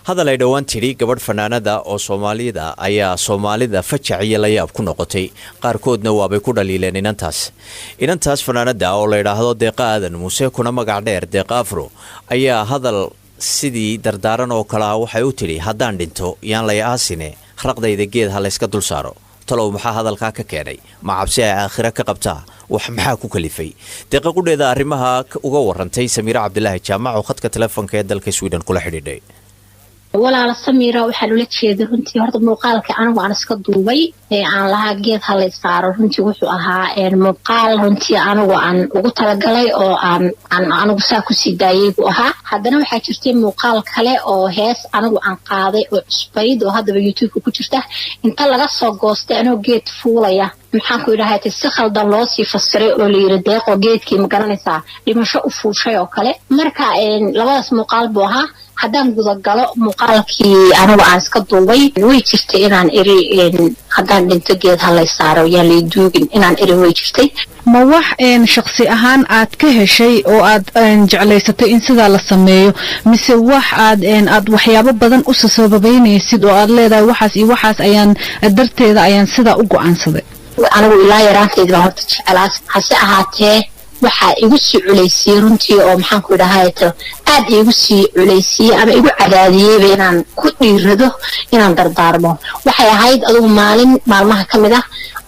hadal ay dhawaan tiri gabadh fanaanada oo Soomaalida ayaa Soomaalida fajaciye la yaab ku noqotay qaarkoodna waabay ku dhaliileen inantaas fanaanada oo la yiraahdo Deeqa Aadan Muuse kuna magac dheer Deeqa Afro ayaa hadal sidii dardaaran oo kala waxay u tiri haddaan dhinto yaan la yaasine raqdayda geed ha la iska dul saaro talow maxaa hadalka ka keenay ma cabsi ay aakhira ka qabtaa wax maxaa ku kalifay Deeqa qudheeda arrimaha uga warantay Samiira Cabdilaahi Jaamac oo khadka telefoonka ee dalka Sweden kula xidhiidhay walaal Samiira waxa loo jeeday runtii horta muuqaalka anigu aan iska duubay ee aan lahaa geed hal saaro runtii wuxuu ahaa muuqaal runtii anigu aan ugu talagalay oo aan anigu saa ku sii daayay buu ahaa haddana waxa jirtay muuqaal kale oo hees anigu aan qaaday oo cusbayd oo hadda YouTube ku jirta inta laga soo goostay anoo geed fuulaya maxaan ku yiraahdaa si khaldan loo sii fasiray oo la yiri Deeqo geedkii ma garanaysaa dhimasho u fuushay oo kale marka labadaas muuqaal buu ahaa haddaan guda galo muuqaalkii anigu aan iska duubay way jirtay inaan eri haddaan dhinto geed hal saaro yaan la duugin inaan eri way jirtay ma wax shakhsi ahaan aad ka heshay oo aad jeclaysatay in sida la sameeyo mise wax aad waxyaabo badan u sababaynaysid oo aad leedahay waxaas iyo waxaas ayaan darteeda ayaan sida u go'aansaday anigu ilaa yaraanteeda horta jecelaas hase ahaatee waxa igu sii culeysiyay runtii oo maxaan ku yiraahdaa aad igu sii culeysiyay ama igu cadaadiyay inaan ku dhiirado inaan dardaarmo waxay ahayd adigu maalmaha kamid ah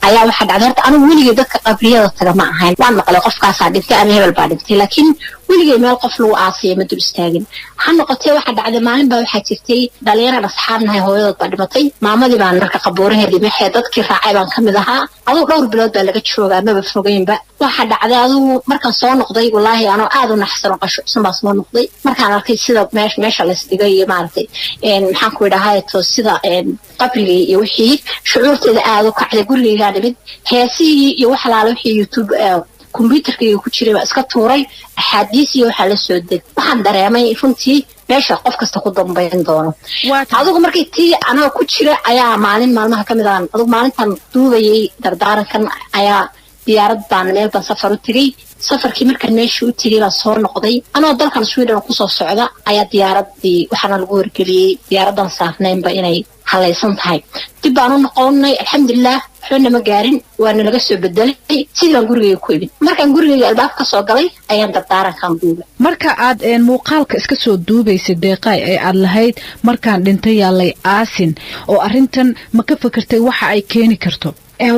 ayaa waxa dhacday horta anigu weligay dadka qabriyada taga ma ahayn waan maqlay qofkaas dhintay ama hebel baa dhintay laakiin weligay meel qof lagu aasiyay ma dul istaagin ha noqotay waxa dhacday maalin baa waxa jirtay dhalinyaro asxaabnahay hooyadood baa dhimatay maamadii baan marka qabuuraheedii maxay dadkii raacay baan kamid ahaa adigu dhowr bilood baa laga joogaa maba fogeynba waxa dhacday adigu markaan soo noqday wallahi anoo aad u naxsan oo qashucsan baa soo noqday markaan arkay sida meesha la isdhigay maartay maxaan ku yiraahdaa sida qabrigii iyo wixii shucuurteeda aad u kacday gurigeyga dhimid heesii iyo wax laalo wixii YouTube computerkayga ku jiray iska tuuray axaadiis iyo waxa la soo deg waxaan dareemay runtii meesha qof kasta ku dambeyn doono adigu markay tii anaga ku jira ayaa maalmaha kamid ah adigu maalintan duubayay dardaarankan ayaa diyaarad baan meel baan safar u tagay safarkii markaan meesha u tagay baan soo noqday anoo dalkan Sweden ku soo socda ayaa diyaaradii waxana lagu wargeliyay diyaaradan saarnaynba inay halaysan tahay dib baan u noqonnay alxamdulillah waxna ma gaarin waana laga soo bedelay sidaan gurigeyga ku ibin markaan gurigeyga albaabka soo galay ayaan dardaarankan duubay marka aad muuqaalka iska soo duubaysay Deeqa ee aad lahayd markaan dhintay yaalay aasin oo arintan ma ka fikirtay waxa ay keeni karto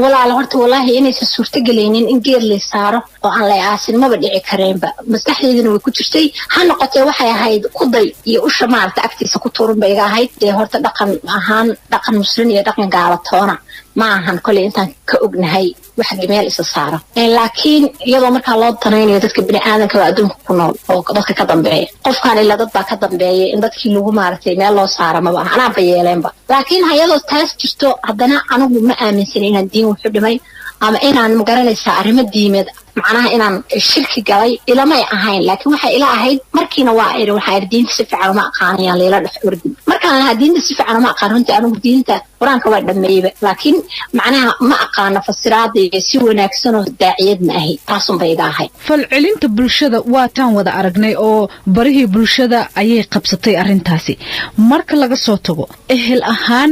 walaal horta wallahi inaysan suurta galeynin in geed la saaro oo aan la aasin maba dhici kareenba maskaxdeedina way ku jirtay ha noqotay waxay ahayd quday iyo usha maarta agtiisa ku tuuran bay ahayd horta dhaqan muslim iyo dhaqan gaalatoona ma ahan kulli intaan ka ognahay wax gimeel isa saaro laakiin iyadoo marka loo danaynayo dadka bini'aadanka adduunka ku nool oo dadka ka dambeeya qofkan ila dad baa ka dambeeya in dadkii lagu maartay meel loo saaro ma ana bayeeleenba laakiin hay'adoo taas jirto haddana anigu ma aaminsan inaan diin wuxuu dhimay ama inaan magaranaysaa arrimo diimeed macnaha inaan shirki galay ilamay ahayn laakiin waxa ila ahayd markiina waa ay waxa diinta si fiican ma aqaanayaan leela dhex ordin markaan diinta si fiican ma aqaan runtii anigu diinta quraanka waa dhameeyay laakiin macnaha ma aqaan fasiraadii si wanaagsan oo daaciyad ma ahay taasun bay iga ahayd falcelinta bulshada waa taan wada aragnay oo barihii bulshada ayay qabsatay arintaasi marka laga soo tago ehel ahaan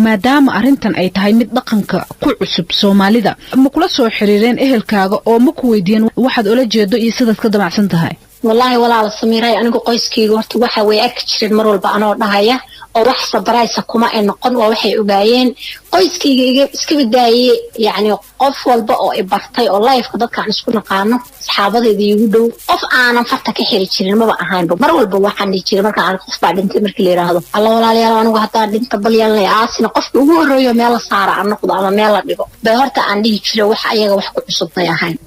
maadaama arintan ay tahay mid dhaqanka ku cusub Soomaalida ma kula soo xiriireen ehelkaaga oo ma ku weydiin waxaad ula jeedo iyo sidaad ka damacsan tahay wallahi walaal Samiiray anigu qoyskayga horta waxa way arki jireen mar walba anoo dhahaya oo wax sabraysa kuma ay noqon oo waxay ogaayeen qoyskayga iska badaayay yani qof walba oo i bartay oo life-ka dadka aan isku naqaano saxaabadeedii ugu dhow qof aanan farta ka xiri jirin maba ahaynba mar walba waxaan dhihi jiray marka aan qof baa dhintay markii la yiraahdo alla walaalayaal anigu haddaan dhinta bal yaalay aasina qofka ugu horeeyo meel la saara aan noqdo ama meel la dhigo bay horta aan dhihi jiray wax ayaga wax ku cusub bay ahayn